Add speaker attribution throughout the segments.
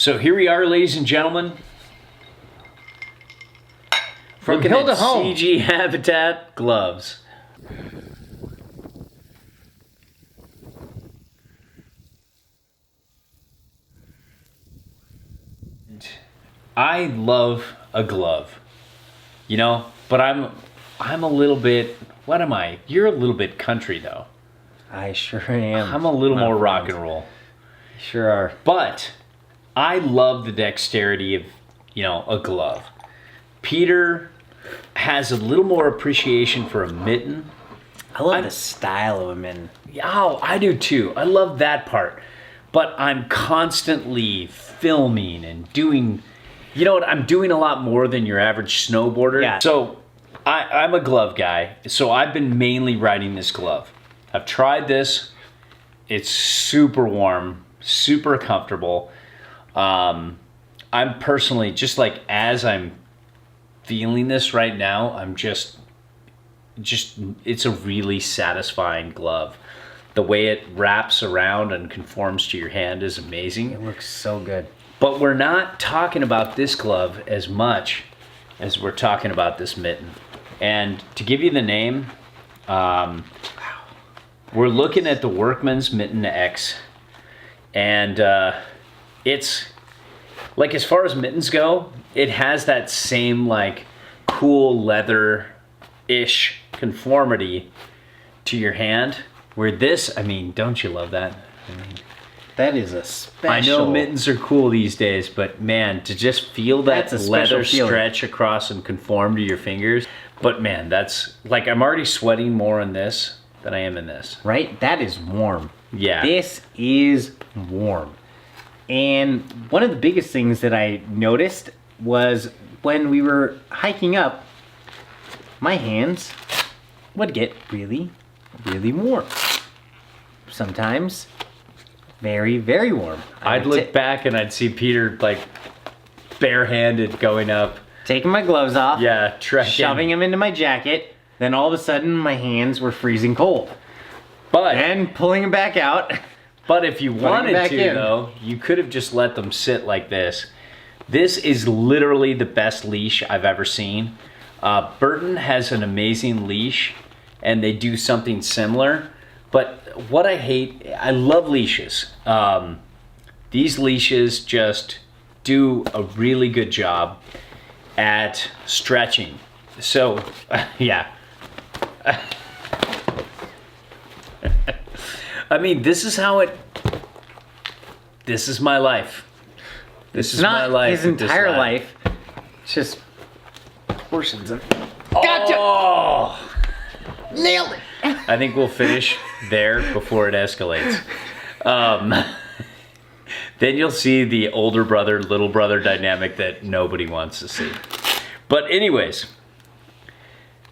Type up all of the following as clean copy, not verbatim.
Speaker 1: So here we are, ladies and gentlemen.
Speaker 2: From
Speaker 1: looking
Speaker 2: hill to
Speaker 1: at
Speaker 2: home.
Speaker 1: CG Habitat gloves. I love a glove, you know, but I'm a little bit, what am I? You're a little bit country though.
Speaker 2: I sure am.
Speaker 1: I'm a little more
Speaker 2: friend.
Speaker 1: rock and roll.
Speaker 2: Sure are.
Speaker 1: But I love the dexterity of, you know, a glove. Peter has a little more appreciation for a mitten.
Speaker 2: I love the style of a mitten.
Speaker 1: Oh, I do too. I love that part. But I'm constantly filming and doing, you know what, I'm doing a lot more than your average snowboarder.
Speaker 2: Yeah.
Speaker 1: So I'm a glove guy. So I've been mainly riding this glove. I've tried this. It's super warm, super comfortable. I'm personally, just like as I'm feeling this right now, I'm just it's a really satisfying glove. The way it wraps around and conforms to your hand is amazing.
Speaker 2: It looks so good.
Speaker 1: But we're not talking about this glove as much as we're talking about this mitten. And to give you the name, we're looking at the Workman's Mitten X. And it's, like, as far as mittens go, it has that same, like, cool leather-ish conformity to your hand. Where this, I mean, don't you love that? I mean,
Speaker 2: that is a special...
Speaker 1: I know mittens are cool these days, but man, to just feel that leather stretch across and conform to your fingers. But man, that's, like, I'm already sweating more in this than I am in this.
Speaker 2: Right? That is warm.
Speaker 1: Yeah.
Speaker 2: This is warm. And one of the biggest things that I noticed was when we were hiking up, my hands would get really, really warm. Sometimes very, very warm.
Speaker 1: I'd look back and I'd see Peter, like, barehanded going up.
Speaker 2: Taking my gloves off.
Speaker 1: Yeah, trekking.
Speaker 2: Shoving them into my jacket. Then all of a sudden my hands were freezing cold.
Speaker 1: But
Speaker 2: and pulling them back out.
Speaker 1: But if you wanted to, though, you could have just let them sit like this. This is literally the best leash I've ever seen. Burton has an amazing leash, and they do something similar. But what I hate, I love leashes. These leashes just do a really good job at stretching. So, yeah. I mean, this is how it... This is my life. This is my life.
Speaker 2: His entire life. It's just portions of...
Speaker 1: Gotcha!
Speaker 2: Oh! Nailed it!
Speaker 1: I think we'll finish there before it escalates. Then you'll see the older brother, little brother dynamic that nobody wants to see. But anyways,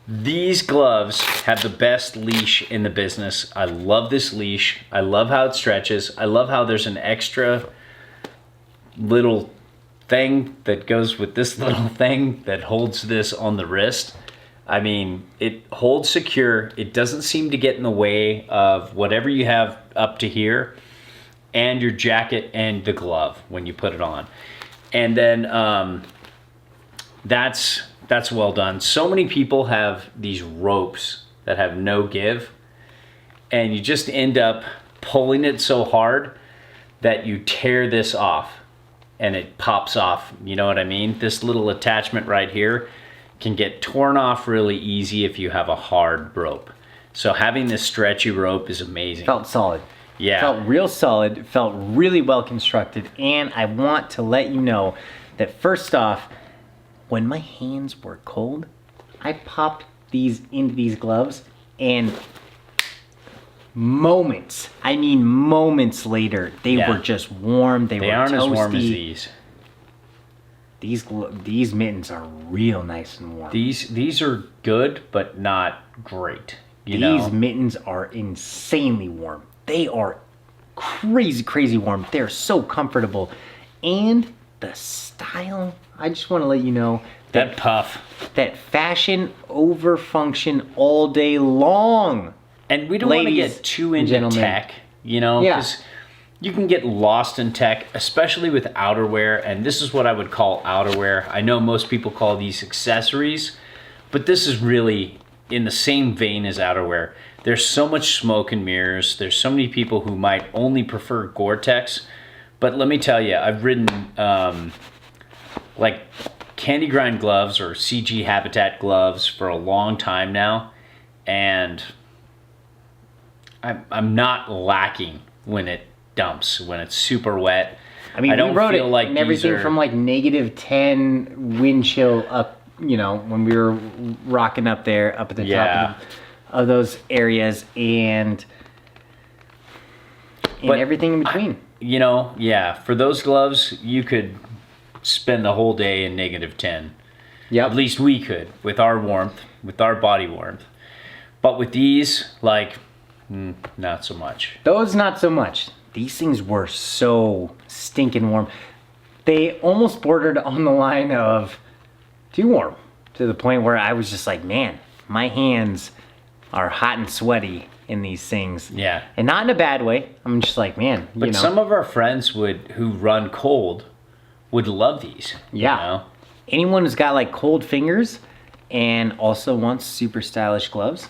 Speaker 1: these gloves have the best leash in the business. I love this leash. I love how it stretches. I love how there's an extra little thing that goes with this little thing that holds this on the wrist. I mean, it holds secure. It doesn't seem to get in the way of whatever you have up to here and your jacket and the glove when you put it on. And then that's well done. So many people have these ropes that have no give, and you just end up pulling it so hard that you tear this off and it pops off. You know what I mean? This little attachment right here can get torn off really easy if you have a hard rope. So having this stretchy rope is amazing.
Speaker 2: Felt solid.
Speaker 1: Yeah.
Speaker 2: Felt real solid, felt really well constructed, and I want to let you know that first off, when my hands were cold, I popped these into these gloves, and moments, I mean moments later, they were just warm, they were
Speaker 1: aren't
Speaker 2: toasty.
Speaker 1: as warm as these.
Speaker 2: These mittens are real nice and warm.
Speaker 1: These are good, but not great.
Speaker 2: These mittens are insanely warm. They are crazy, crazy warm. They're so comfortable. And the style, I just want to let you know
Speaker 1: that puff.
Speaker 2: That fashion over function all day long.
Speaker 1: And we don't want to get too into tech, you know?
Speaker 2: Yeah.
Speaker 1: You can get lost in tech, especially with outerwear, and this is what I would call outerwear. I know most people call these accessories, but this is really in the same vein as outerwear. There's so much smoke and mirrors. There's so many people who might only prefer Gore-Tex, but let me tell you, I've ridden like Candy Grind gloves or CG Habitat gloves for a long time now, and I'm not lacking when it dumps, when it's super wet.
Speaker 2: I mean,
Speaker 1: I don't
Speaker 2: we rode
Speaker 1: feel
Speaker 2: it
Speaker 1: like
Speaker 2: and
Speaker 1: these
Speaker 2: everything
Speaker 1: are,
Speaker 2: from like -10 wind chill up, you know, when we were rocking up there, up at the top of those areas, and
Speaker 1: But
Speaker 2: everything in between.
Speaker 1: you know, yeah, for those gloves, you could spend the whole day in -10.
Speaker 2: Yep.
Speaker 1: At least we could, with our warmth, with our body warmth. But with these, like, not so much.
Speaker 2: Those, not so much. These things were so stinking warm. They almost bordered on the line of too warm, to the point where I was just like, man, my hands are hot and sweaty in these things.
Speaker 1: Yeah.
Speaker 2: And not in a bad way. I'm just like, man,
Speaker 1: But
Speaker 2: you know.
Speaker 1: some of our friends who run cold would love these.
Speaker 2: Yeah.
Speaker 1: You know?
Speaker 2: Anyone who's got like cold fingers and also wants super stylish gloves,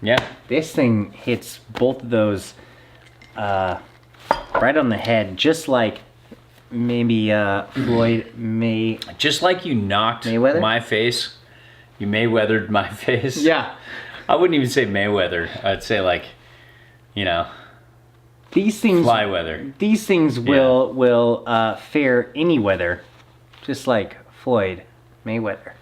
Speaker 1: Yeah.
Speaker 2: this thing hits both of those right on the head, just like maybe Floyd May.
Speaker 1: Just like you knocked
Speaker 2: Mayweather?
Speaker 1: my face, you Mayweathered my face.
Speaker 2: Yeah.
Speaker 1: I wouldn't even say Mayweather. I'd say like, you know,
Speaker 2: These things,
Speaker 1: fly weather.
Speaker 2: These things will fare any weather, just like Floyd Mayweather.